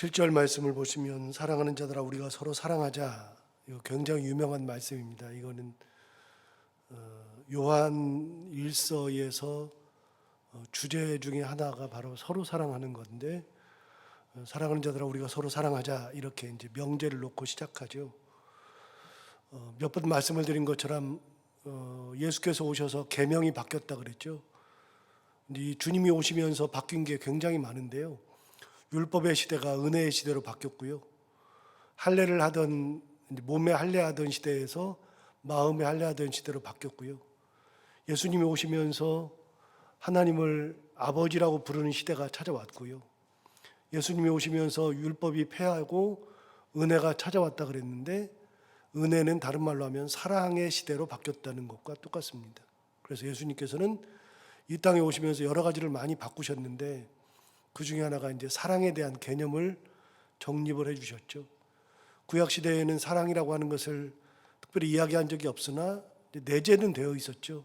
7절 말씀을 보시면 사랑하는 자들아 우리가 서로 사랑하자. 이거 굉장히 유명한 말씀입니다. 이거는 요한 1서에서 주제 중에 하나가 바로 서로 사랑하는 건데, 사랑하는 자들아 우리가 서로 사랑하자, 이렇게 이제 명제를 놓고 시작하죠. 몇 번 말씀을 드린 것처럼 예수께서 오셔서 계명이 바뀌었다 그랬죠. 이 주님이 오시면서 바뀐 게 굉장히 많은데요. 율법의 시대가 은혜의 시대로 바뀌었고요. 할례를 하던, 몸에 할례하던 시대에서 마음에 할례하던 시대로 바뀌었고요. 예수님이 오시면서 하나님을 아버지라고 부르는 시대가 찾아왔고요. 예수님이 오시면서 율법이 폐하고 은혜가 찾아왔다 그랬는데, 은혜는 다른 말로 하면 사랑의 시대로 바뀌었다는 것과 똑같습니다. 그래서 예수님께서는 이 땅에 오시면서 여러 가지를 많이 바꾸셨는데, 그 중에 하나가 이제 사랑에 대한 개념을 정립을 해주셨죠. 구약 시대에는 사랑이라고 하는 것을 특별히 이야기한 적이 없으나 내재는 되어 있었죠.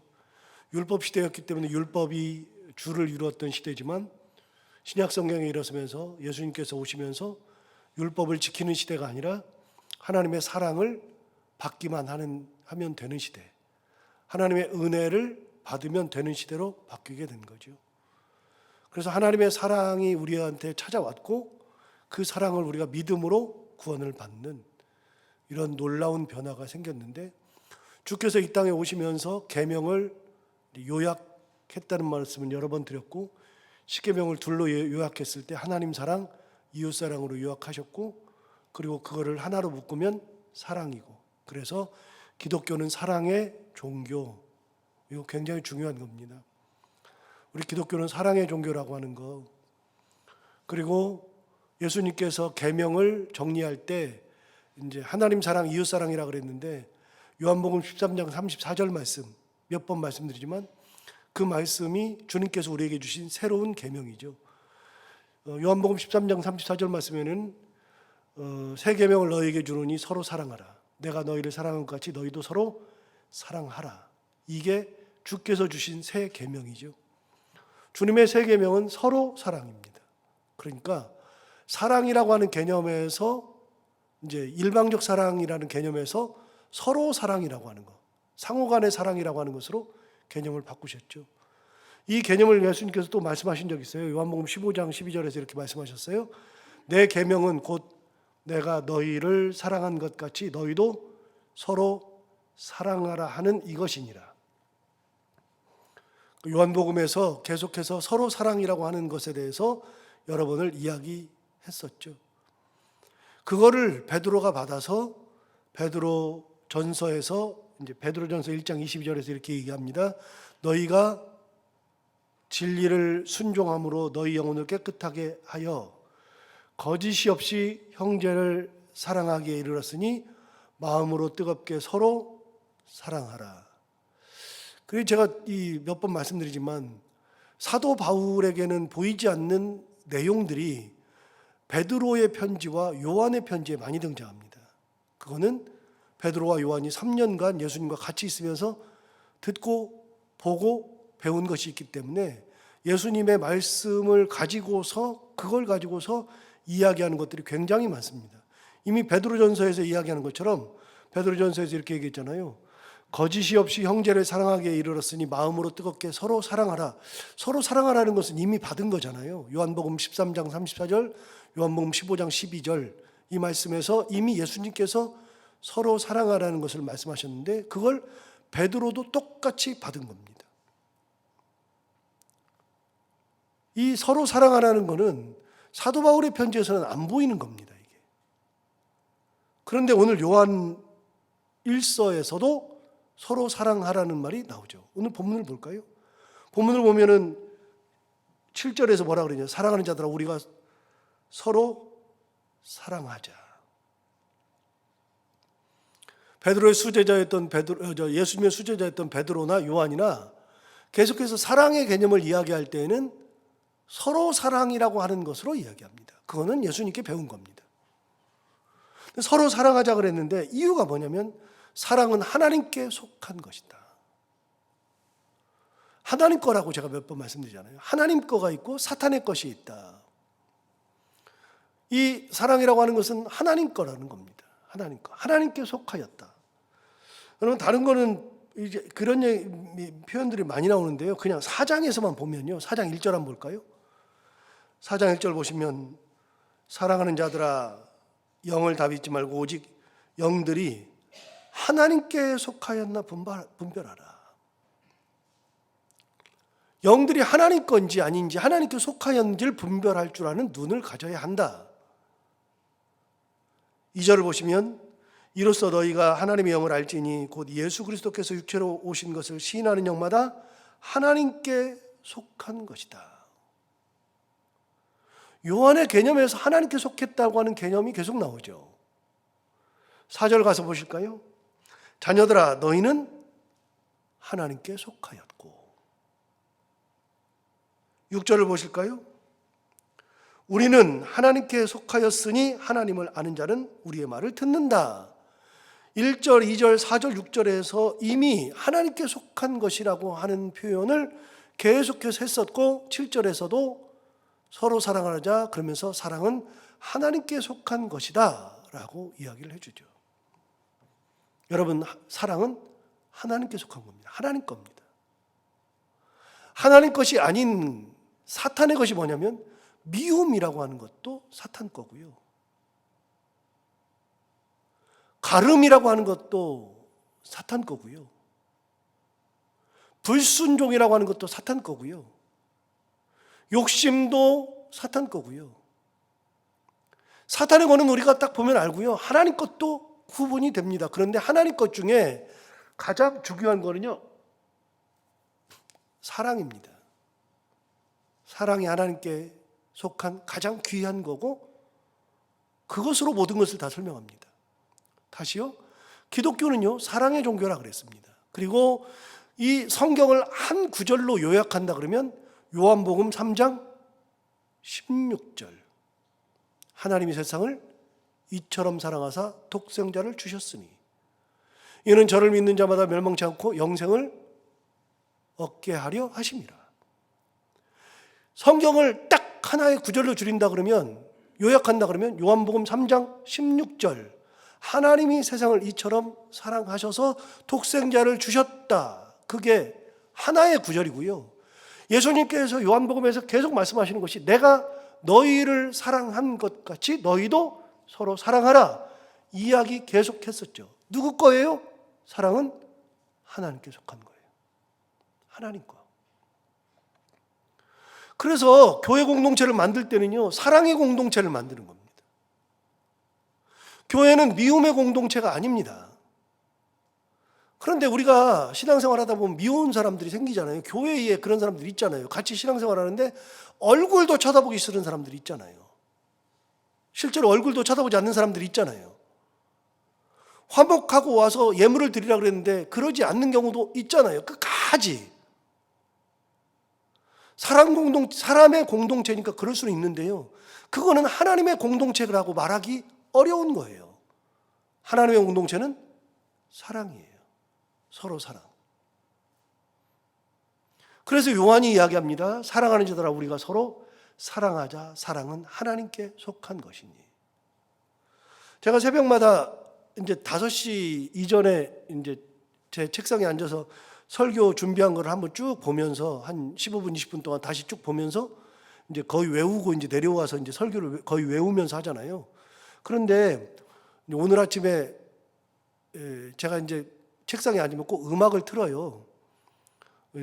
율법 시대였기 때문에 율법이 주를 이루었던 시대지만, 신약 성경에 일어서면서 예수님께서 오시면서 율법을 지키는 시대가 아니라 하나님의 사랑을 받기만 하면 되는 시대, 하나님의 은혜를 받으면 되는 시대로 바뀌게 된 거죠. 그래서 하나님의 사랑이 우리한테 찾아왔고, 그 사랑을 우리가 믿음으로 구원을 받는 이런 놀라운 변화가 생겼는데, 주께서 이 땅에 오시면서 계명을 요약했다는 말씀은 여러 번 드렸고, 십계명을 둘로 요약했을 때 하나님 사랑, 이웃 사랑으로 요약하셨고, 그리고 그거를 하나로 묶으면 사랑이고, 그래서 기독교는 사랑의 종교, 이거 굉장히 중요한 겁니다. 우리 기독교는 사랑의 종교라고 하는 거. 그리고 예수님께서 계명을 정리할 때 이제 하나님 사랑, 이웃 사랑이라 그랬는데, 요한복음 13장 34절 말씀 몇 번 말씀드리지만 그 말씀이 주님께서 우리에게 주신 새로운 계명이죠. 요한복음 13장 34절 말씀에는 새 계명을 너희에게 주노니 서로 사랑하라. 내가 너희를 사랑한 것 같이 너희도 서로 사랑하라. 이게 주께서 주신 새 계명이죠. 주님의 새 계명은 서로 사랑입니다. 그러니까 사랑이라고 하는 개념에서 이제 일방적 사랑이라는 개념에서 서로 사랑이라고 하는 것, 상호간의 사랑이라고 하는 것으로 개념을 바꾸셨죠. 이 개념을 예수님께서 또 말씀하신 적이 있어요. 요한복음 15장 12절에서 이렇게 말씀하셨어요. 내 계명은 곧 내가 너희를 사랑한 것 같이 너희도 서로 사랑하라 하는 이것이니라. 요한복음에서 계속해서 서로 사랑이라고 하는 것에 대해서 여러 번을 이야기했었죠. 그거를 베드로가 받아서 베드로 전서에서 이제 베드로 전서 1장 22절에서 이렇게 얘기합니다. 너희가 진리를 순종함으로 너희 영혼을 깨끗하게 하여 거짓이 없이 형제를 사랑하기에 이르렀으니 마음으로 뜨겁게 서로 사랑하라. 그리고 제가 몇 번 말씀드리지만 사도 바울에게는 보이지 않는 내용들이 베드로의 편지와 요한의 편지에 많이 등장합니다. 그거는 베드로와 요한이 3년간 예수님과 같이 있으면서 듣고 보고 배운 것이 있기 때문에 예수님의 말씀을 가지고서 그걸 가지고서 이야기하는 것들이 굉장히 많습니다. 이미 베드로전서에서 이야기하는 것처럼 베드로전서에서 이렇게 얘기했잖아요. 거짓이 없이 형제를 사랑하기에 이르렀으니 마음으로 뜨겁게 서로 사랑하라. 서로 사랑하라는 것은 이미 받은 거잖아요. 요한복음 13장 34절, 요한복음 15장 12절 이 말씀에서 이미 예수님께서 서로 사랑하라는 것을 말씀하셨는데, 그걸 베드로도 똑같이 받은 겁니다. 이 서로 사랑하라는 것은 사도 바울의 편지에서는 안 보이는 겁니다. 이게. 그런데 오늘 요한 1서에서도 서로 사랑하라는 말이 나오죠. 오늘 본문을 볼까요? 본문을 보면은 7절에서 뭐라 그러냐? 사랑하는 자들아 우리가 서로 사랑하자. 베드로의 수제자였던 예수님의 수제자였던 베드로나 요한이나 계속해서 사랑의 개념을 이야기할 때에는 서로 사랑이라고 하는 것으로 이야기합니다. 그거는 예수님께 배운 겁니다. 서로 사랑하자 그랬는데 이유가 뭐냐면 사랑은 하나님께 속한 것이다. 하나님 거라고 제가 몇 번 말씀드리잖아요. 하나님 거가 있고 사탄의 것이 있다. 이 사랑이라고 하는 것은 하나님 거라는 겁니다. 하나님 거. 하나님께 속하였다. 여러분 다른 거는 이제 그런 표현들이 많이 나오는데요. 그냥 4장에서만 보면요. 4장 1절 한번 볼까요? 4장 1절 보시면 사랑하는 자들아 영을 다 믿지 말고 오직 영들이 하나님께 속하였나 분별하라. 영들이 하나님 건지 아닌지 하나님께 속하였는지를 분별할 줄 아는 눈을 가져야 한다. 2절을 보시면 이로써 너희가 하나님의 영을 알지니 곧 예수 그리스도께서 육체로 오신 것을 시인하는 영마다 하나님께 속한 것이다. 요한의 개념에서 하나님께 속했다고 하는 개념이 계속 나오죠. 4절 가서 보실까요? 자녀들아 너희는 하나님께 속하였고. 6절을 보실까요? 우리는 하나님께 속하였으니 하나님을 아는 자는 우리의 말을 듣는다. 1절, 2절, 4절, 6절에서 이미 하나님께 속한 것이라고 하는 표현을 계속해서 했었고 7절에서도 서로 사랑하자 그러면서 사랑은 하나님께 속한 것이다 라고 이야기를 해주죠. 여러분 사랑은 하나님께 속한 겁니다. 하나님 겁니다. 하나님 것이 아닌 사탄의 것이 뭐냐면 미움이라고 하는 것도 사탄 거고요. 가름이라고 하는 것도 사탄 거고요. 불순종이라고 하는 것도 사탄 거고요. 욕심도 사탄 거고요. 사탄의 거는 우리가 딱 보면 알고요. 하나님 것도 구분이 됩니다. 그런데 하나님 것 중에 가장 중요한 거는요. 사랑입니다. 사랑이 하나님께 속한 가장 귀한 거고 그것으로 모든 것을 다 설명합니다. 다시요. 기독교는요. 사랑의 종교라 그랬습니다. 그리고 이 성경을 한 구절로 요약한다 그러면 요한복음 3장 16절 하나님이 세상을 이처럼 사랑하사 독생자를 주셨으니 이는 저를 믿는 자마다 멸망치 않고 영생을 얻게 하려 하심이라. 성경을 딱 하나의 구절로 줄인다 그러면 요약한다 그러면 요한복음 3장 16절 하나님이 세상을 이처럼 사랑하셔서 독생자를 주셨다. 그게 하나의 구절이고요. 예수님께서 요한복음에서 계속 말씀하시는 것이 내가 너희를 사랑한 것 같이 너희도 서로 사랑하라. 이야기 계속했었죠. 누구 거예요? 사랑은 하나님께 속한 거예요. 하나님 거. 그래서 교회 공동체를 만들 때는요. 사랑의 공동체를 만드는 겁니다. 교회는 미움의 공동체가 아닙니다. 그런데 우리가 신앙생활 하다 보면 미운 사람들이 생기잖아요. 교회에 그런 사람들이 있잖아요. 같이 신앙생활 하는데 얼굴도 쳐다보기 싫은 사람들이 있잖아요. 실제로 얼굴도 쳐다보지 않는 사람들이 있잖아요. 화목하고 와서 예물을 드리라고 그랬는데 그러지 않는 경우도 있잖아요. 끝까지. 사람의 공동체니까 그럴 수는 있는데요. 그거는 하나님의 공동체라고 말하기 어려운 거예요. 하나님의 공동체는 사랑이에요. 서로 사랑. 그래서 요한이 이야기합니다. 사랑하는 자들아 우리가 서로 사랑하자. 사랑은 하나님께 속한 것이니. 제가 새벽마다 이제 5시 이전에 이제 제 책상에 앉아서 설교 준비한 걸 한번 쭉 보면서 한 15분, 20분 동안 다시 쭉 보면서 이제 거의 외우고 이제 내려와서 이제 설교를 거의 외우면서 하잖아요. 그런데 오늘 아침에 제가 이제 책상에 앉으면 꼭 음악을 틀어요.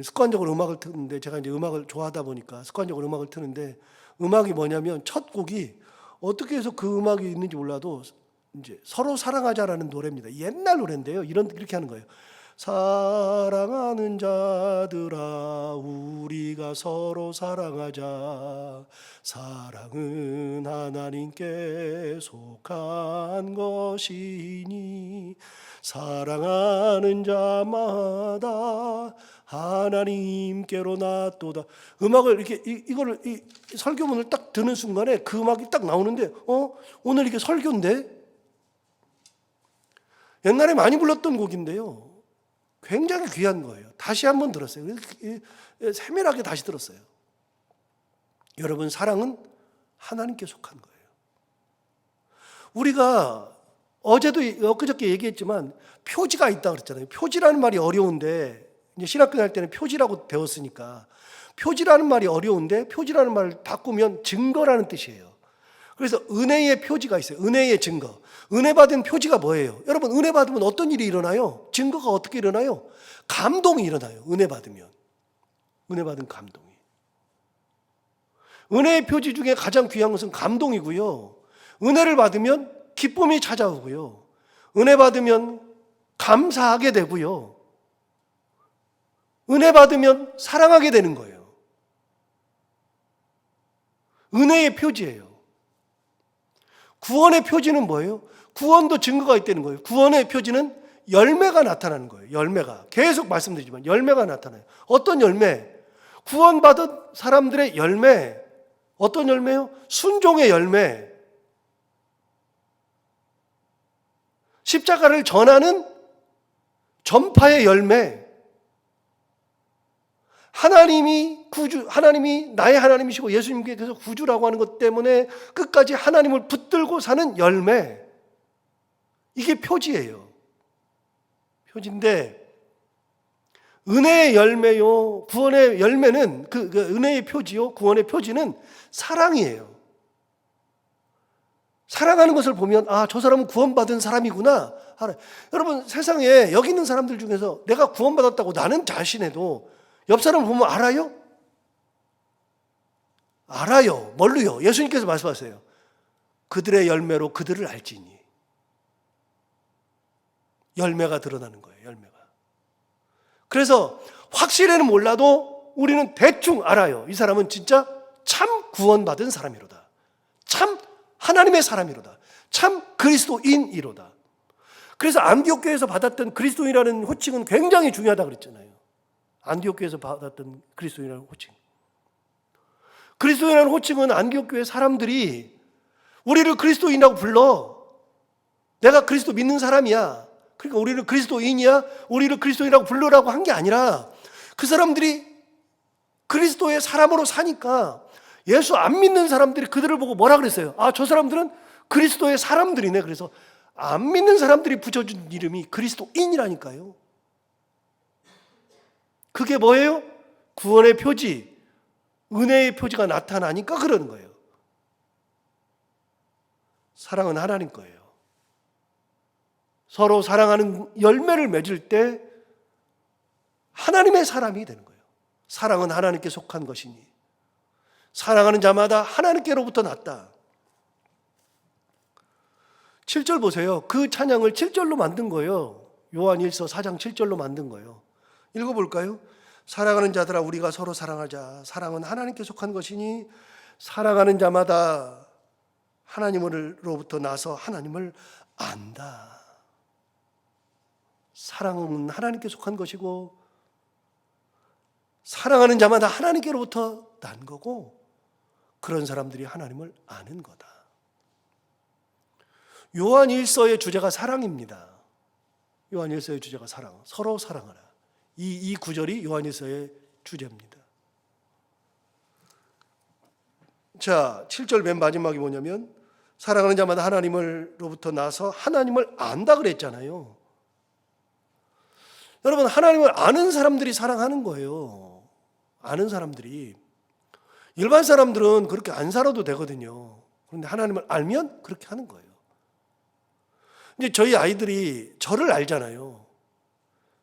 습관적으로 음악을 트는데 제가 이제 음악을 좋아하다 보니까 습관적으로 음악을 트는데 음악이 뭐냐면 첫 곡이 어떻게 해서 그 음악이 있는지 몰라도 이제 서로 사랑하자라는 노래입니다. 옛날 노래인데요. 이렇게 하는 거예요. 사랑하는 자들아 우리가 서로 사랑하자. 사랑은 하나님께 속한 것이니 사랑하는 자마다 하나님께로 낫도다. 음악을 이렇게 이거를 이 설교문을 딱 드는 순간에 그 음악이 딱 나오는데 오늘 이게 설교인데 옛날에 많이 불렀던 곡인데요. 굉장히 귀한 거예요. 다시 한번 들었어요. 세밀하게 다시 들었어요. 여러분 사랑은 하나님께 속한 거예요. 우리가 어제도 엊그저께 얘기했지만 표지가 있다 그랬잖아요. 표지라는 말이 어려운데, 이제 신학교 다닐 때는 표지라고 배웠으니까 표지라는 말이 어려운데 표지라는 말을 바꾸면 증거라는 뜻이에요. 그래서 은혜의 표지가 있어요. 은혜의 증거. 은혜 받은 표지가 뭐예요? 여러분, 은혜 받으면 어떤 일이 일어나요? 증거가 어떻게 일어나요? 감동이 일어나요. 은혜 받으면. 은혜 받은 감동이. 은혜의 표지 중에 가장 귀한 것은 감동이고요. 은혜를 받으면 기쁨이 찾아오고요. 은혜 받으면 감사하게 되고요. 은혜 받으면 사랑하게 되는 거예요. 은혜의 표지예요. 구원의 표지는 뭐예요? 구원도 증거가 있다는 거예요. 구원의 표지는 열매가 나타나는 거예요. 열매가. 계속 말씀드리지만 열매가 나타나요. 어떤 열매? 구원받은 사람들의 열매. 어떤 열매요? 순종의 열매. 십자가를 전하는 전파의 열매. 하나님이 구주, 하나님이 나의 하나님이시고 예수님께서 구주라고 하는 것 때문에 끝까지 하나님을 붙들고 사는 열매. 이게 표지예요. 표지인데, 은혜의 열매요, 구원의 열매는 그 은혜의 표지요, 구원의 표지는 사랑이에요. 사랑하는 것을 보면 저 사람은 구원받은 사람이구나. 여러분, 세상에 여기 있는 사람들 중에서 내가 구원받았다고 나는 자신해도 옆 사람을 보면 알아요? 알아요. 뭘로요? 예수님께서 말씀하세요. 그들의 열매로 그들을 알지니. 열매가 드러나는 거예요. 열매가. 그래서 확실히는 몰라도 우리는 대충 알아요. 이 사람은 진짜 참 구원받은 사람이로다. 참 하나님의 사람이로다. 참 그리스도인이로다. 그래서 안디옥 교회에서 받았던 그리스도인이라는 호칭은 굉장히 중요하다고 그랬잖아요. 안디옥 교회에서 받았던 그리스도인이라는 호칭. 그리스도인이라는 호칭은 안디옥 교회 사람들이 우리를 그리스도인이라고 불러. 내가 그리스도 믿는 사람이야. 그러니까 우리를 그리스도인이야. 우리를 그리스도인이라고 불러라고 한 게 아니라 그 사람들이 그리스도의 사람으로 사니까 예수 안 믿는 사람들이 그들을 보고 뭐라 그랬어요? 저 사람들은 그리스도의 사람들이네. 그래서 안 믿는 사람들이 붙여준 이름이 그리스도인이라니까요. 그게 뭐예요? 구원의 표지, 은혜의 표지가 나타나니까 그러는 거예요. 사랑은 하나님 거예요. 서로 사랑하는 열매를 맺을 때 하나님의 사람이 되는 거예요. 사랑은 하나님께 속한 것이니 사랑하는 자마다 하나님께로부터 났다. 7절 보세요. 그 찬양을 7절로 만든 거예요. 요한일서 4장 7절로 만든 거예요. 읽어볼까요? 사랑하는 자들아 우리가 서로 사랑하자. 사랑은 하나님께 속한 것이니 사랑하는 자마다 하나님으로부터 나서 하나님을 안다. 사랑은 하나님께 속한 것이고 사랑하는 자마다 하나님께로부터 난 거고 그런 사람들이 하나님을 아는 거다. 요한일서의 주제가 사랑입니다. 요한일서의 주제가 사랑, 서로 사랑하라. 이 구절이 요한일서의 주제입니다. 자, 7절 맨 마지막이 뭐냐면 사랑하는 자마다 하나님으로부터 나서 하나님을 안다 그랬잖아요. 여러분, 하나님을 아는 사람들이 사랑하는 거예요. 아는 사람들이. 일반 사람들은 그렇게 안 살아도 되거든요. 그런데 하나님을 알면 그렇게 하는 거예요. 이제 저희 아이들이 저를 알잖아요.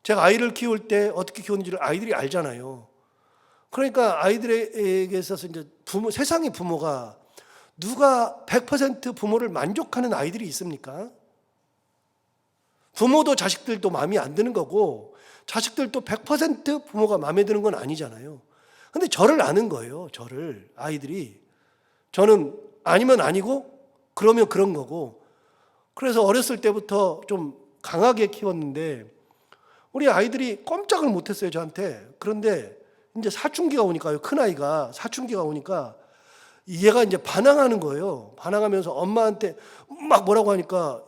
제가 아이를 키울 때 어떻게 키우는지를 아이들이 알잖아요. 그러니까 아이들에게 있어서 이제 세상의 부모가 누가 100% 부모를 만족하는 아이들이 있습니까? 부모도 자식들도 마음에 안 드는 거고 자식들도 100% 부모가 마음에 드는 건 아니잖아요. 근데 저를 아는 거예요. 저를 아이들이. 저는 아니면 아니고 그러면 그런 거고. 그래서 어렸을 때부터 좀 강하게 키웠는데 우리 아이들이 꼼짝을 못했어요, 저한테. 그런데 이제 사춘기가 오니까요, 큰아이가 사춘기가 오니까 얘가 이제 반항하는 거예요. 반항하면서 엄마한테 막 뭐라고 하니까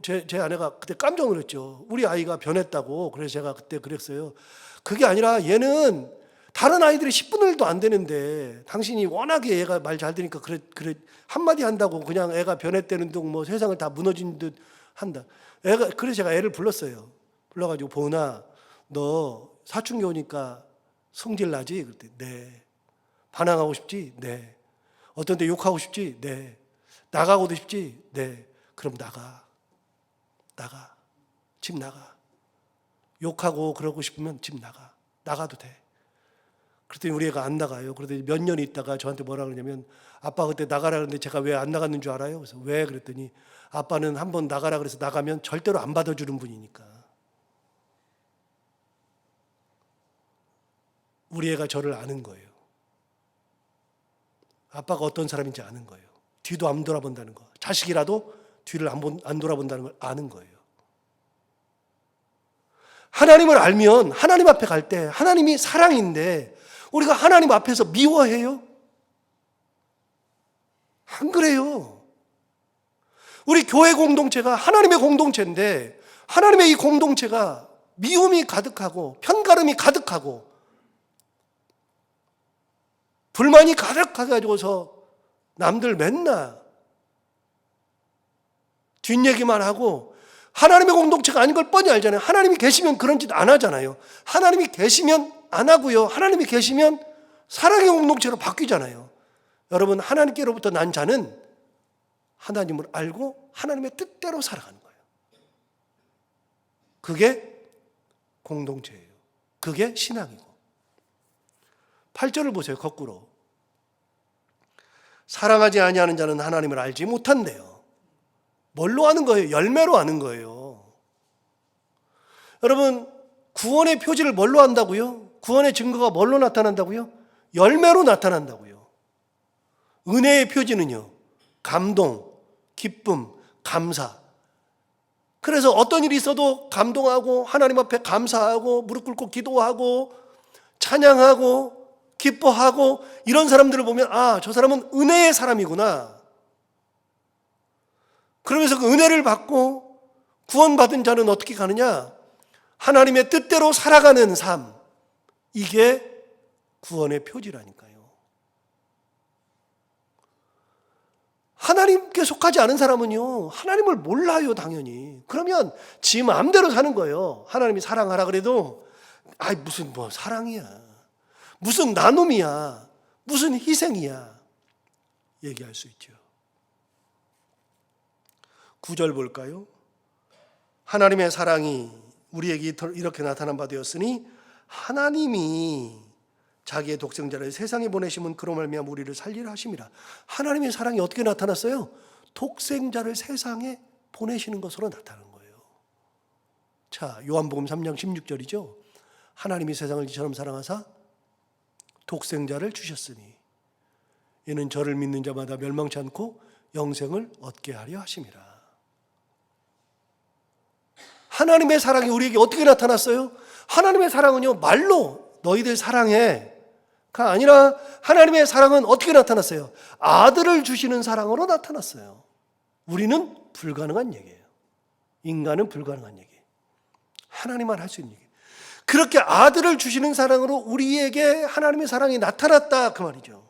제 아내가 그때 깜짝 놀랐죠. 우리 아이가 변했다고. 그래서 제가 그때 그랬어요. 그게 아니라 얘는 다른 아이들이 10분의 1도 안 되는데 당신이 워낙에 애가 말 잘 들으니까 그래 한마디 한다고 그냥 애가 변했다는 둥 뭐 세상을 다 무너진 듯 한다. 그래서 제가 애를 불렀어요. 불러가지고 보은아, 너 사춘기 오니까 성질 나지? 그랬더니 네. 반항하고 싶지? 네. 어떤 때 욕하고 싶지? 네. 나가고도 싶지? 네. 그럼 나가. 집 나가. 욕하고 그러고 싶으면 집 나가. 나가도 돼. 그랬더니 우리 애가 안 나가요. 그러더니 몇 년 있다가 저한테 뭐라 그러냐면 아빠 그때 나가라 그랬는데 제가 왜 안 나갔는 줄 알아요? 그래서 왜? 그랬더니 아빠는 한번 나가라 그래서 나가면 절대로 안 받아주는 분이니까. 우리 애가 저를 아는 거예요. 아빠가 어떤 사람인지 아는 거예요. 뒤도 안 돌아본다는 거. 자식이라도 뒤를 안 돌아본다는 걸 아는 거예요. 하나님을 알면 하나님 앞에 갈 때 하나님이 사랑인데 우리가 하나님 앞에서 미워해요? 안 그래요. 우리 교회 공동체가 하나님의 공동체인데 하나님의 이 공동체가 미움이 가득하고 편가름이 가득하고 불만이 가득해가지고서 남들 맨날 뒷얘기만 하고 하나님의 공동체가 아닌 걸 뻔히 알잖아요. 하나님이 계시면 그런 짓 안 하잖아요. 하나님이 계시면 안 하고요. 하나님이 계시면 사랑의 공동체로 바뀌잖아요. 여러분, 하나님께로부터 난 자는 하나님을 알고 하나님의 뜻대로 살아가는 거예요. 그게 공동체예요. 그게 신앙이고. 8절을 보세요. 거꾸로. 사랑하지 아니하는 자는 하나님을 알지 못한대요. 뭘로 아는 거예요? 열매로 아는 거예요. 여러분, 구원의 표지를 뭘로 안다고요? 구원의 증거가 뭘로 나타난다고요? 열매로 나타난다고요. 은혜의 표지는요, 감동, 기쁨, 감사. 그래서 어떤 일이 있어도 감동하고 하나님 앞에 감사하고 무릎 꿇고 기도하고 찬양하고 기뻐하고 이런 사람들을 보면 아, 저 사람은 은혜의 사람이구나. 그러면서 그 은혜를 받고 구원받은 자는 어떻게 가느냐? 하나님의 뜻대로 살아가는 삶. 이게 구원의 표지라니까요. 하나님께 속하지 않은 사람은요, 하나님을 몰라요, 당연히. 그러면 지 마음대로 사는 거예요. 하나님이 사랑하라 그래도 아이 무슨 뭐 사랑이야. 무슨 나눔이야. 무슨 희생이야. 얘기할 수 있죠. 9절 볼까요? 하나님의 사랑이 우리에게 이렇게 나타난 바 되었으니 하나님이 자기의 독생자를 세상에 보내심은 그로 말미암아 우리를 살리라 하심이라. 하나님의 사랑이 어떻게 나타났어요? 독생자를 세상에 보내시는 것으로 나타난 거예요. 자, 요한복음 3장 16절이죠. 하나님이 세상을 이처럼 사랑하사 독생자를 주셨으니 이는 저를 믿는 자마다 멸망치 않고 영생을 얻게 하려 하심이라. 하나님의 사랑이 우리에게 어떻게 나타났어요? 하나님의 사랑은요, 말로 너희들 사랑해가 아니라 하나님의 사랑은 어떻게 나타났어요? 아들을 주시는 사랑으로 나타났어요. 우리는 불가능한 얘기예요. 인간은 불가능한 얘기예요. 하나님만 할 수 있는 얘기예요. 그렇게 아들을 주시는 사랑으로 우리에게 하나님의 사랑이 나타났다 그 말이죠.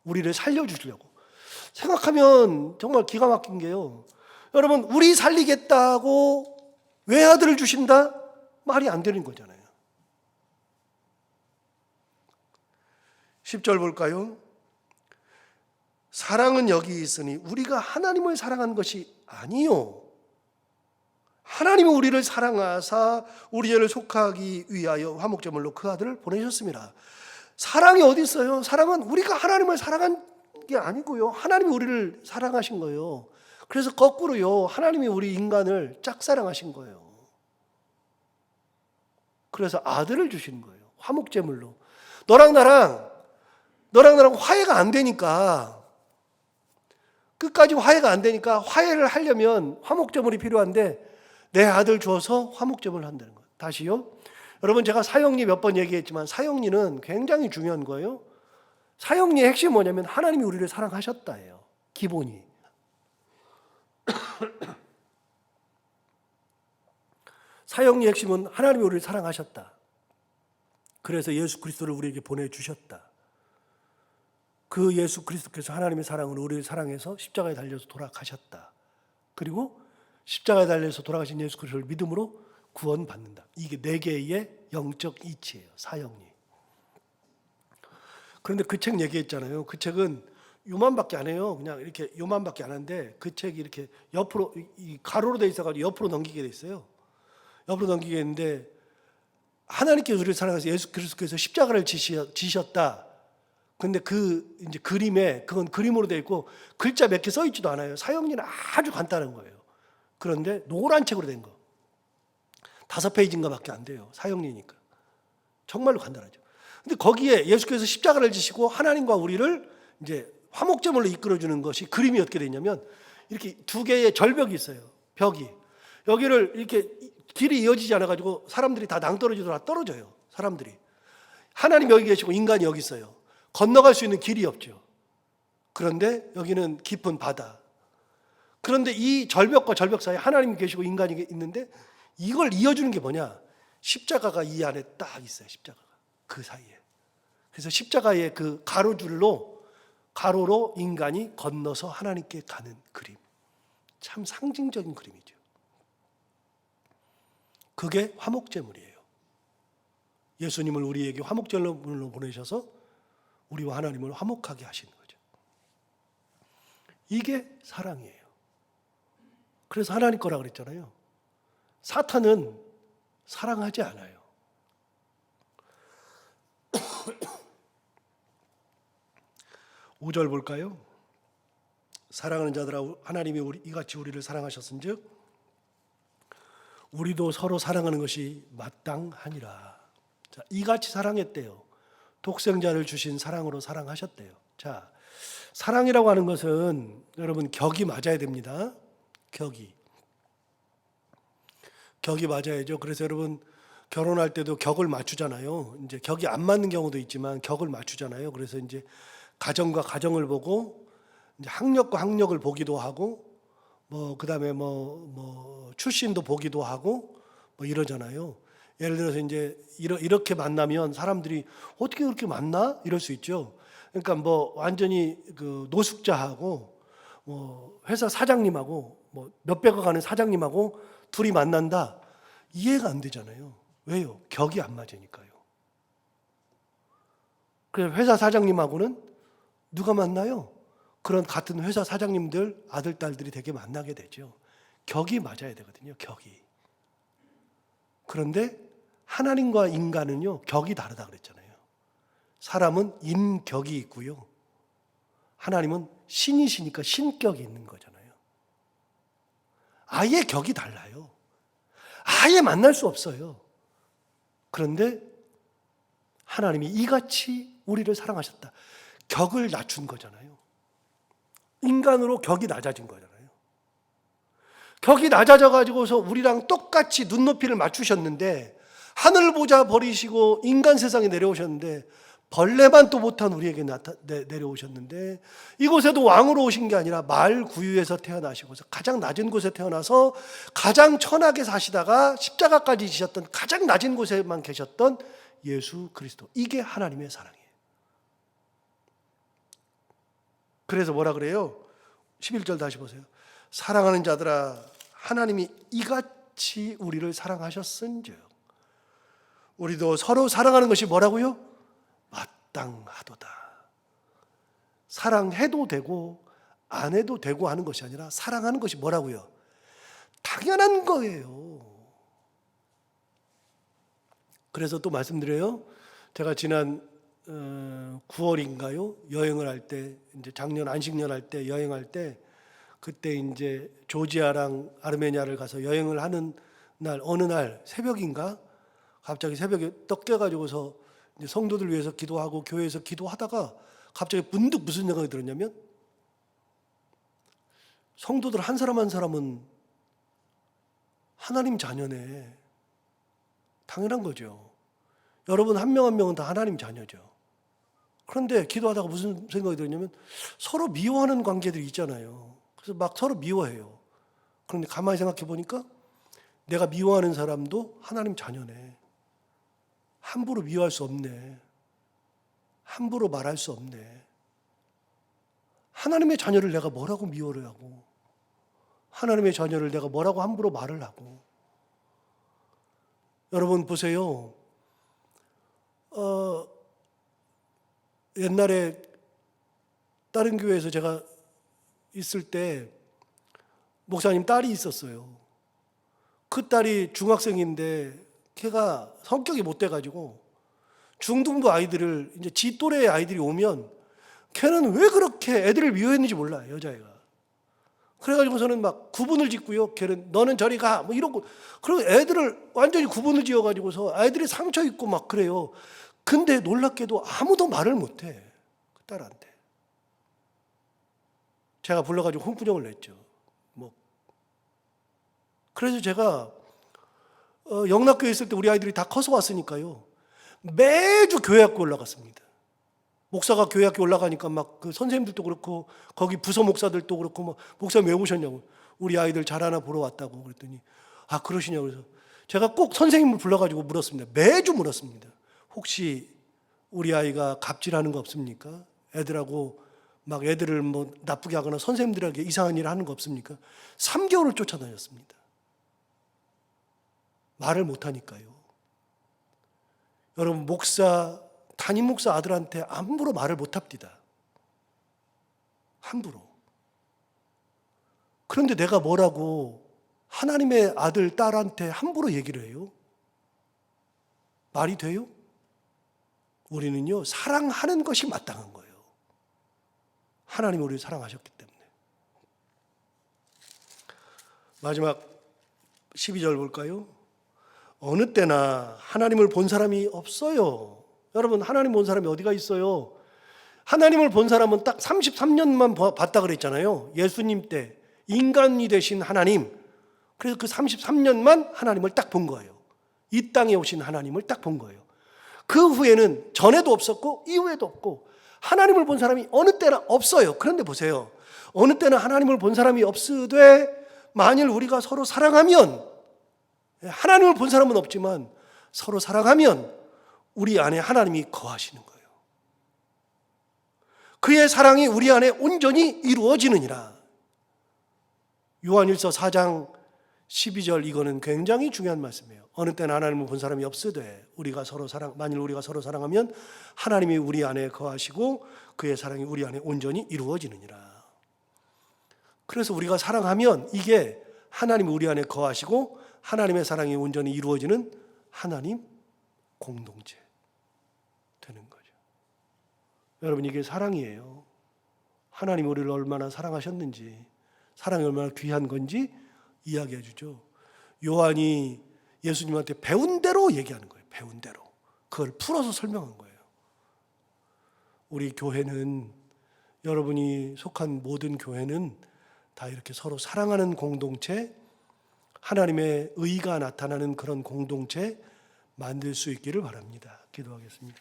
우리를 살려주시려고. 생각하면 정말 기가 막힌 게요. 여러분, 우리 살리겠다고 외아들을 주신다? 말이 안 되는 거잖아요. 10절 볼까요? 사랑은 여기 있으니 우리가 하나님을 사랑한 것이 아니요. 하나님이 우리를 사랑하사 우리 죄를 속하기 위하여 화목제물로 그 아들을 보내셨습니다. 사랑이 어디 있어요? 사랑은 우리가 하나님을 사랑한 게 아니고요. 하나님이 우리를 사랑하신 거예요. 그래서 거꾸로요. 하나님이 우리 인간을 짝사랑하신 거예요. 그래서 아들을 주시는 거예요. 화목제물로. 너랑 나랑 화해가 안 되니까 끝까지 화해가 안 되니까 화해를 하려면 화목제물이 필요한데 내 아들 주어서 화목제물을 한다는 거예요. 다시요. 여러분 제가 사형리 몇 번 얘기했지만 사형리는 굉장히 중요한 거예요. 사형리의 핵심이 뭐냐면 하나님이 우리를 사랑하셨다예요. 기본이. 사형리의 핵심은 하나님이 우리를 사랑하셨다. 그래서 예수 그리스도를 우리에게 보내주셨다. 그 예수 그리스도께서 하나님의 사랑으로 우리를 사랑해서 십자가에 달려서 돌아가셨다. 그리고 십자가에 달려서 돌아가신 예수 그리스도를 믿음으로 구원받는다. 이게 네 개의 영적 이치예요. 사형리. 그런데 그 책 얘기했잖아요. 그 책은 요만밖에 안 해요. 그냥 이렇게 요만밖에 안 하는데 그 책이 이렇게 옆으로 이 가로로 돼 있어가지고 옆으로 넘기게 돼 있어요. 옆으로 넘기게 했는데 하나님께서 우리를 사랑해서 예수 그리스도께서 십자가를 지셨다. 근데 그 이제 그림에 그건 그림으로 돼 있고 글자 몇 개 써 있지도 않아요. 사형리는 아주 간단한 거예요. 그런데 노란 책으로 된 거. 5페이지인가밖에 안 돼요. 사형리니까. 정말로 간단하죠. 근데 거기에 예수께서 십자가를 지시고 하나님과 우리를 이제 화목제물로 이끌어주는 것이 그림이 어떻게 되냐면 이렇게 두 개의 절벽이 있어요. 벽이. 여기를 이렇게 길이 이어지지 않아가지고 사람들이 다 낭떠러지더라 떨어져요. 사람들이. 하나님 여기 계시고 인간이 여기 있어요. 건너갈 수 있는 길이 없죠. 그런데 여기는 깊은 바다. 그런데 이 절벽과 절벽 사이에 하나님이 계시고 인간이 있는데 이걸 이어주는 게 뭐냐? 십자가가 이 안에 딱 있어요. 십자가가. 그 사이에. 그래서 십자가의 그 가로로 인간이 건너서 하나님께 가는 그림. 참 상징적인 그림이죠. 그게 화목제물이에요. 예수님을 우리에게 화목제물로 보내셔서 우리와 하나님을 화목하게 하시는 거죠. 이게 사랑이에요. 그래서 하나님 거라 그랬잖아요. 사탄은 사랑하지 않아요. 오 절 볼까요? 사랑하는 자들아 하나님이 이같이 우리를 사랑하셨은즉 우리도 서로 사랑하는 것이 마땅하니라. 자, 이같이 사랑했대요. 독생자를 주신 사랑으로 사랑하셨대요. 자, 사랑이라고 하는 것은 여러분 격이 맞아야 됩니다. 격이 맞아야죠. 그래서 여러분 결혼할 때도 격을 맞추잖아요. 이제 격이 안 맞는 경우도 있지만 격을 맞추잖아요. 그래서 이제 가정과 가정을 보고 이제 학력과 학력을 보기도 하고 그다음에 출신도 보기도 하고 이러잖아요. 예를 들어서 이제 이렇게 만나면 사람들이 어떻게 그렇게 만나? 이럴 수 있죠. 그러니까 완전히 그 노숙자하고 회사 사장님하고 몇백억 하는 사장님하고 둘이 만난다. 이해가 안 되잖아요. 왜요? 격이 안 맞으니까요. 그래서 회사 사장님하고는 누가 만나요? 그런 같은 회사 사장님들 아들 딸들이 되게 만나게 되죠. 격이 맞아야 되거든요. 격이. 그런데 하나님과 인간은요 격이 다르다 그랬잖아요. 사람은 인격이 있고요. 하나님은 신이시니까 신격이 있는 거잖아요. 아예 격이 달라요. 아예 만날 수 없어요. 그런데 하나님이 이같이 우리를 사랑하셨다. 격을 낮춘 거잖아요. 인간으로 격이 낮아진 거잖아요. 격이 낮아져 가지고서 우리랑 똑같이 눈높이를 맞추셨는데 하늘 보자 버리시고 인간 세상에 내려오셨는데 벌레만 또 못한 우리에게 내려오셨는데 이곳에도 왕으로 오신 게 아니라 마을 구유에서 태어나시고서 가장 낮은 곳에 태어나서 가장 천하게 사시다가 십자가까지 지셨던 가장 낮은 곳에만 계셨던 예수 그리스도. 이게 하나님의 사랑이에요. 그래서 뭐라 그래요? 11절 다시 보세요. 사랑하는 자들아 하나님이 이같이 우리를 사랑하셨은즉 우리도 서로 사랑하는 것이 뭐라고요? 마땅하도다. 사랑해도 되고 안 해도 되고 하는 것이 아니라 사랑하는 것이 뭐라고요? 당연한 거예요. 그래서 또 말씀드려요. 제가 지난 9월인가요? 여행을 할 때, 이제 작년 안식년 할 때 여행할 때 그때 이제 조지아랑 아르메니아를 가서 여행을 하는 날 어느 날 새벽인가 갑자기 새벽에 떡 깨가지고서 이제 성도들 위해서 기도하고 교회에서 기도하다가 갑자기 문득 무슨 생각이 들었냐면 성도들 한 사람 한 사람은 하나님 자녀네. 당연한 거죠. 여러분 한 명 한 명은 다 하나님 자녀죠. 그런데 기도하다가 무슨 생각이 들었냐면 서로 미워하는 관계들이 있잖아요. 그래서 막 서로 미워해요. 그런데 가만히 생각해 보니까 내가 미워하는 사람도 하나님 자녀네. 함부로 미워할 수 없네. 함부로 말할 수 없네. 하나님의 자녀를 내가 뭐라고 미워를 하고, 하나님의 자녀를 내가 뭐라고 함부로 말을 하고. 여러분 보세요. 옛날에 다른 교회에서 제가 있을 때 목사님 딸이 있었어요. 그 딸이 중학생인데 걔가 성격이 못 돼가지고 중등부 아이들을 이제 지 또래의 아이들이 오면 걔는 왜 그렇게 애들을 미워했는지 몰라요, 여자애가. 그래가지고서는 막 구분을 짓고요. 걔는 너는 저리 가, 뭐 이러고. 그리고 애들을 완전히 구분을 지어가지고서 아이들이 상처 입고 막 그래요. 근데 놀랍게도 아무도 말을 못해, 그 딸한테. 제가 불러가지고 훈훈형을 냈죠. 뭐. 그래서 제가 영락교회 있을 때 우리 아이들이 다 커서 왔으니까요. 매주 교회 학교 올라갔습니다. 목사가 교회 학교 올라가니까 막 그 선생님들도 그렇고 거기 부서 목사들도 그렇고 막 목사님 왜 오셨냐고. 우리 아이들 잘하나 보러 왔다고 그랬더니 아 그러시냐고. 그래서 제가 꼭 선생님을 불러가지고 물었습니다. 매주 물었습니다. 혹시 우리 아이가 갑질하는 거 없습니까? 애들하고 막 애들을 뭐 나쁘게 하거나 선생님들에게 이상한 일을 하는 거 없습니까? 3개월을 쫓아다녔습니다. 말을 못하니까요. 여러분 담임 목사 아들한테 함부로 말을 못합니다. 함부로. 그런데 내가 뭐라고 하나님의 아들, 딸한테 함부로 얘기를 해요? 말이 돼요? 우리는요, 사랑하는 것이 마땅한 거예요. 하나님이 우리를 사랑하셨기 때문에. 마지막 12절 볼까요? 어느 때나 하나님을 본 사람이 없어요. 여러분, 하나님 본 사람이 어디가 있어요? 하나님을 본 사람은 딱 33년만 봤다 그랬잖아요. 예수님 때 인간이 되신 하나님. 그래서 그 33년만 하나님을 딱 본 거예요. 이 땅에 오신 하나님을 딱 본 거예요. 그 후에는 전에도 없었고 이후에도 없고 하나님을 본 사람이 어느 때나 없어요. 그런데 보세요. 어느 때나 하나님을 본 사람이 없으되 만일 우리가 서로 사랑하면, 하나님을 본 사람은 없지만 서로 사랑하면 우리 안에 하나님이 거하시는 거예요. 그의 사랑이 우리 안에 온전히 이루어지느니라. 요한일서 4장 12절, 이거는 굉장히 중요한 말씀이에요. 어느 때나 하나님을 본 사람이 없으되 만일 우리가 서로 사랑하면 하나님이 우리 안에 거하시고 그의 사랑이 우리 안에 온전히 이루어지느니라. 그래서 우리가 사랑하면 이게 하나님이 우리 안에 거하시고 하나님의 사랑이 온전히 이루어지는 하나님 공동체 되는 거죠. 여러분, 이게 사랑이에요. 하나님이 우리를 얼마나 사랑하셨는지, 사랑이 얼마나 귀한 건지 이야기해 주죠. 요한이 예수님한테 배운 대로 얘기하는 거예요. 배운 대로. 그걸 풀어서 설명한 거예요. 우리 교회는, 여러분이 속한 모든 교회는 다 이렇게 서로 사랑하는 공동체, 하나님의 의가 나타나는 그런 공동체 만들 수 있기를 바랍니다. 기도하겠습니다.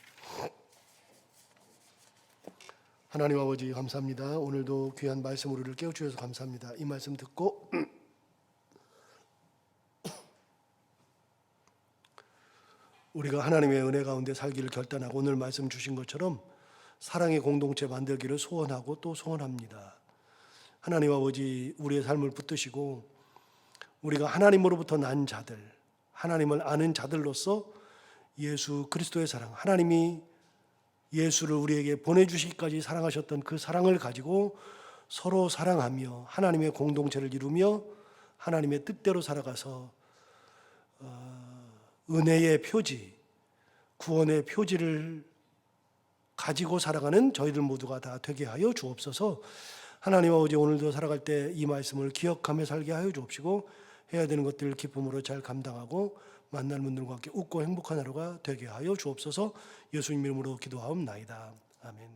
하나님 아버지, 감사합니다. 오늘도 귀한 말씀으로 우리를 깨워주셔서 감사합니다. 이 말씀 듣고 우리가 하나님의 은혜 가운데 살기를 결단하고 오늘 말씀 주신 것처럼 사랑의 공동체 만들기를 소원하고 또 소원합니다. 하나님 아버지, 우리의 삶을 붙드시고 우리가 하나님으로부터 난 자들, 하나님을 아는 자들로서 예수 그리스도의 사랑, 하나님이 예수를 우리에게 보내주시기까지 사랑하셨던 그 사랑을 가지고 서로 사랑하며 하나님의 공동체를 이루며 하나님의 뜻대로 살아가서 은혜의 표지, 구원의 표지를 가지고 살아가는 저희들 모두가 다 되게 하여 주옵소서. 하나님 아버지, 오늘도 살아갈 때 이 말씀을 기억하며 살게 하여 주옵시고 해야 되는 것들을 기쁨으로 잘 감당하고 만날 분들과 함께 웃고 행복한 하루가 되게 하여 주옵소서. 예수님 이름으로 기도하옵나이다. 아멘.